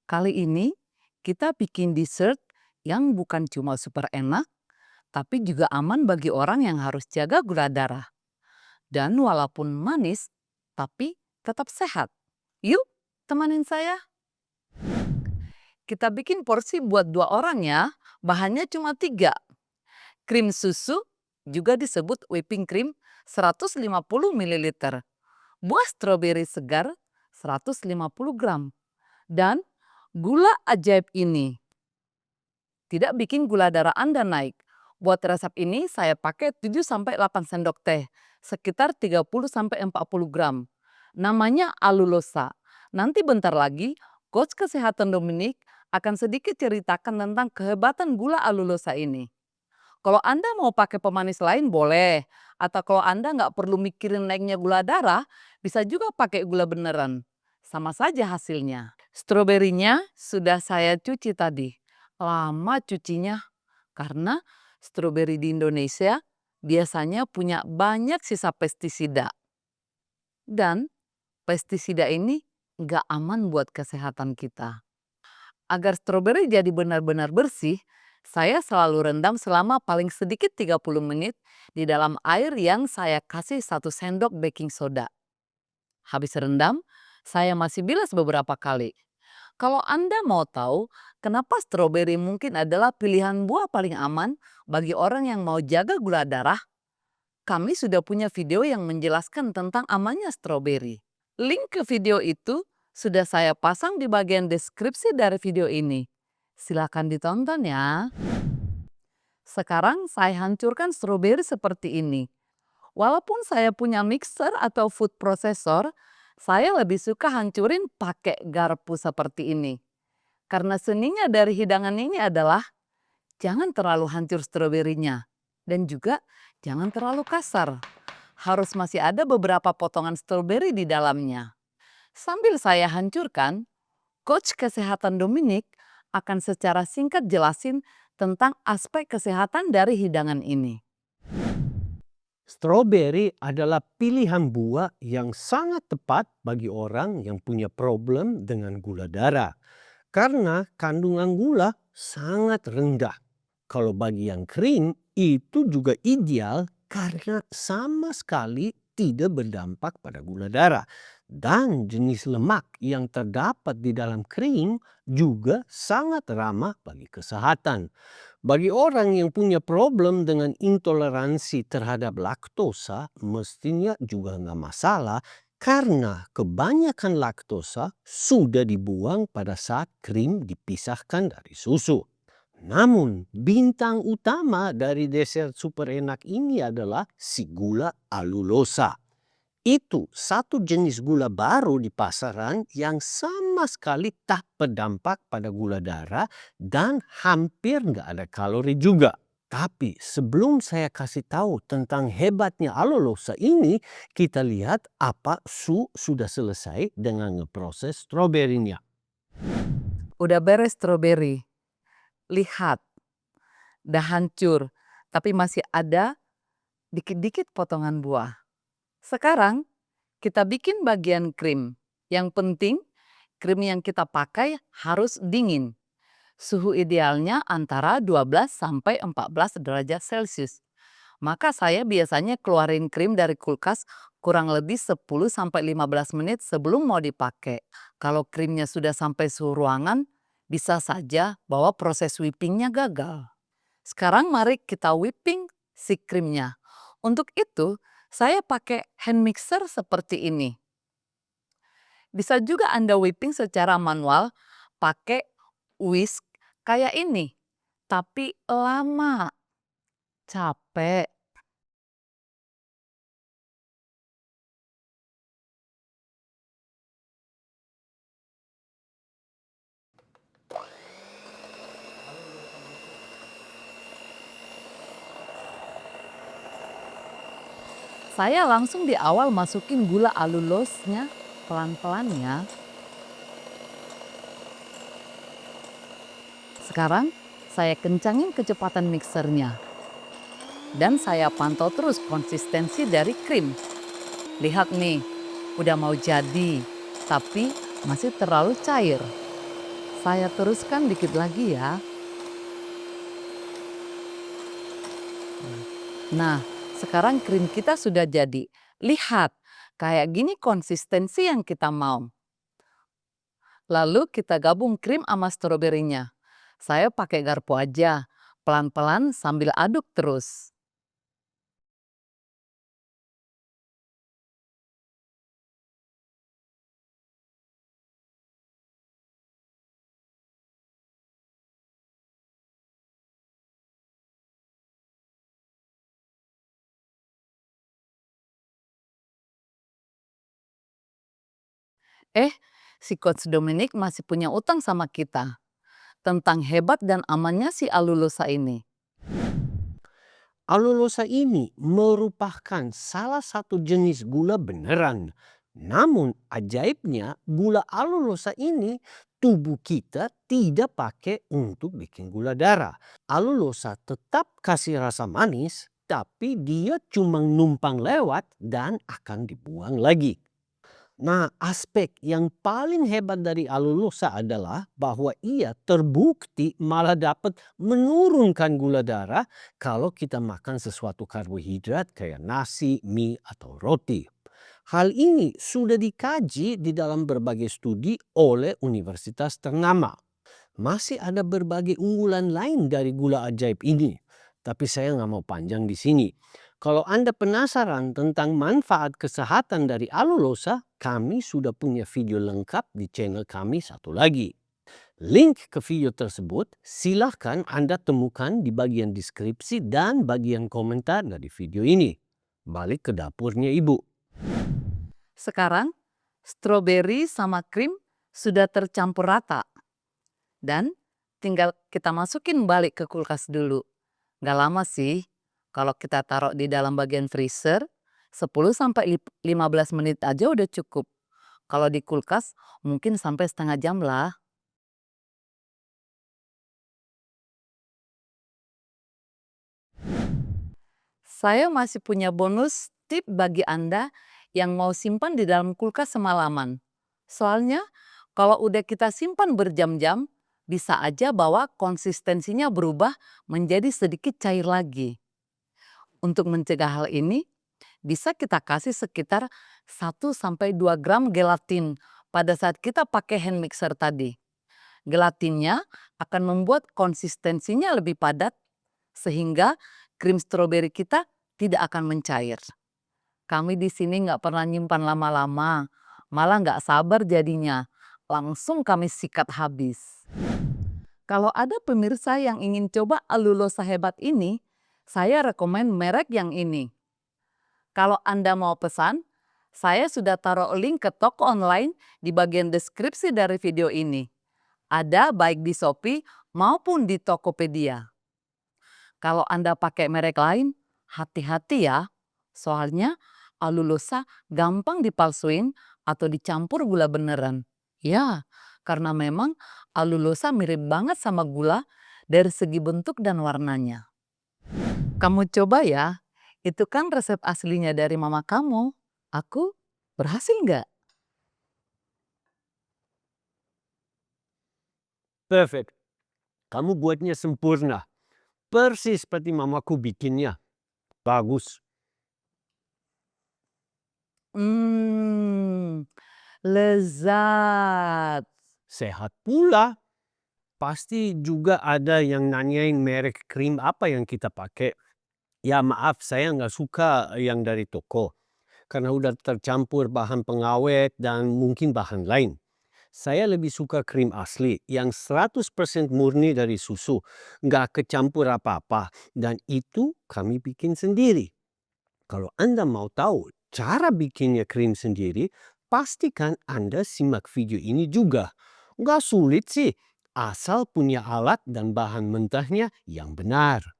Kali ini kita bikin dessert yang bukan cuma super enak, tapi juga aman bagi orang yang harus jaga gula darah. Dan walaupun manis, tapi tetap sehat. Yuk, temanin saya. Kita bikin porsi buat 2 orang ya. Bahannya cuma 3. Krim susu, juga disebut whipping cream 150 ml. Buah stroberi segar 150 gram. Dan gula ajaib ini. Tidak bikin gula darah Anda naik. Buat resep ini saya pakai 7-8 sendok teh, sekitar 30-40 gram. Namanya alulosa. Nanti bentar lagi, Coach Kesehatan Dominic akan sedikit ceritakan tentang kehebatan gula alulosa ini. Kalau Anda mau pakai pemanis lain boleh, atau kalau Anda nggak perlu mikirin naiknya gula darah, bisa juga pakai gula beneran. Sama saja hasilnya. Stroberinya sudah saya cuci tadi. Lama cucinya, karena stroberi di Indonesia biasanya punya banyak sisa pestisida. Dan pestisida ini nggak aman buat kesehatan kita. Agar stroberi jadi benar-benar bersih, saya selalu rendam selama paling sedikit 30 menit di dalam air yang saya kasih 1 sendok baking soda. Habis rendam, saya masih bilas beberapa kali. Kalau Anda mau tahu kenapa stroberi mungkin adalah pilihan buah paling aman bagi orang yang mau jaga gula darah, kami sudah punya video yang menjelaskan tentang amannya stroberi. Link ke video itu sudah saya pasang di bagian deskripsi dari video ini. Silakan ditonton ya. Sekarang saya hancurkan stroberi seperti ini. Walaupun saya punya mixer atau food processor, saya lebih suka hancurin pakai garpu seperti ini. Karena seninya dari hidangan ini adalah jangan terlalu hancur stroberinya. Dan juga jangan terlalu kasar. Harus masih ada beberapa potongan stroberi di dalamnya. Sambil saya hancurkan, Coach Kesehatan Dominic akan secara singkat jelasin tentang aspek kesehatan dari hidangan ini. Stroberi adalah pilihan buah yang sangat tepat bagi orang yang punya problem dengan gula darah. Karena kandungan gula sangat rendah. Kalau bagi yang kering itu juga ideal karena sama sekali tidak berdampak pada gula darah. Dan jenis lemak yang terdapat di dalam kering juga sangat ramah bagi kesehatan. Bagi orang yang punya problem dengan intoleransi terhadap laktosa, mestinya juga nggak masalah karena kebanyakan laktosa sudah dibuang pada saat krim dipisahkan dari susu. Namun, bintang utama dari dessert super enak ini adalah si gula alulosa. Itu satu jenis gula baru di pasaran yang sama sekali tak berdampak pada gula darah dan hampir nggak ada kalori juga. Tapi sebelum saya kasih tahu tentang hebatnya alulosa ini, kita lihat apa Su sudah selesai dengan ngeproses stroberinya. Udah beres stroberi. Lihat, udah hancur, tapi masih ada dikit-dikit potongan buah. Sekarang kita bikin bagian krim. Yang penting krim yang kita pakai harus dingin. Suhu idealnya antara 12-14 derajat Celcius. Maka saya biasanya keluarin krim dari kulkas kurang lebih 10-15 menit sebelum mau dipakai. Kalau krimnya sudah sampai suhu ruangan, bisa saja bahwa proses whippingnya gagal. Sekarang mari kita whipping si krimnya. Untuk itu, saya pakai hand mixer seperti ini. Bisa juga Anda whipping secara manual pakai whisk kayak ini. Tapi lama, capek. Saya langsung di awal masukin gula alulosnya pelan-pelan ya. Sekarang saya kencangin kecepatan mixernya. Dan saya pantau terus konsistensi dari krim. Lihat nih, udah mau jadi, tapi masih terlalu cair. Saya teruskan dikit lagi ya. Nah, sekarang krim kita sudah jadi. Lihat, kayak gini konsistensi yang kita mau. Lalu kita gabung krim sama stroberinya. Saya pakai garpu aja, pelan-pelan sambil aduk terus. Eh, si Coach Dominic masih punya utang sama kita. Tentang hebat dan amannya si alulosa ini. Alulosa ini merupakan salah satu jenis gula beneran. Namun ajaibnya gula alulosa ini tubuh kita tidak pakai untuk bikin gula darah. Alulosa tetap kasih rasa manis, tapi dia cuma numpang lewat dan akan dibuang lagi. Nah, aspek yang paling hebat dari alulosa adalah bahwa ia terbukti malah dapat menurunkan gula darah kalau kita makan sesuatu karbohidrat kayak nasi, mie, atau roti. Hal ini sudah dikaji di dalam berbagai studi oleh universitas ternama. Masih ada berbagai unggulan lain dari gula ajaib ini, tapi saya nggak mau panjang di sini. Kalau Anda penasaran tentang manfaat kesehatan dari alulosa, kami sudah punya video lengkap di channel kami satu lagi. Link ke video tersebut silahkan Anda temukan di bagian deskripsi dan bagian komentar dari video ini. Balik ke dapurnya Ibu. Sekarang, stroberi sama krim sudah tercampur rata. Dan tinggal kita masukin balik ke kulkas dulu. Gak lama sih, kalau kita taruh di dalam bagian freezer, 10-15 menit aja udah cukup. Kalau di kulkas mungkin sampai setengah jam lah. Saya masih punya bonus tip bagi Anda yang mau simpan di dalam kulkas semalaman. Soalnya kalau udah kita simpan berjam-jam, bisa aja bahwa konsistensinya berubah menjadi sedikit cair lagi. Untuk mencegah hal ini, bisa kita kasih sekitar 1-2 gram gelatin pada saat kita pakai hand mixer tadi. Gelatinnya akan membuat konsistensinya lebih padat sehingga krim stroberi kita tidak akan mencair. Kami di sini nggak pernah nyimpan lama-lama, malah nggak sabar jadinya. Langsung kami sikat habis. Kalau ada pemirsa yang ingin coba alulosa hebat ini, saya rekomen merek yang ini. Kalau Anda mau pesan, saya sudah taruh link ke toko online di bagian deskripsi dari video ini. Ada baik di Shopee maupun di Tokopedia. Kalau Anda pakai merek lain, hati-hati ya. Soalnya alulosa gampang dipalsuin atau dicampur gula beneran. Ya, karena memang alulosa mirip banget sama gula dari segi bentuk dan warnanya. Kamu coba ya, itu kan resep aslinya dari mama kamu. Aku berhasil nggak? Perfect. Kamu buatnya sempurna. Persis seperti mamaku bikinnya. Bagus. Lezat. Sehat pula. Pasti juga ada yang nanyain merek krim apa yang kita pakai. Ya maaf, saya nggak suka yang dari toko. Karena udah tercampur bahan pengawet dan mungkin bahan lain. Saya lebih suka krim asli yang 100% murni dari susu. Nggak kecampur apa-apa. Dan itu kami bikin sendiri. Kalau Anda mau tahu cara bikinnya krim sendiri, pastikan Anda simak video ini juga. Nggak sulit sih, asal punya alat dan bahan mentahnya yang benar.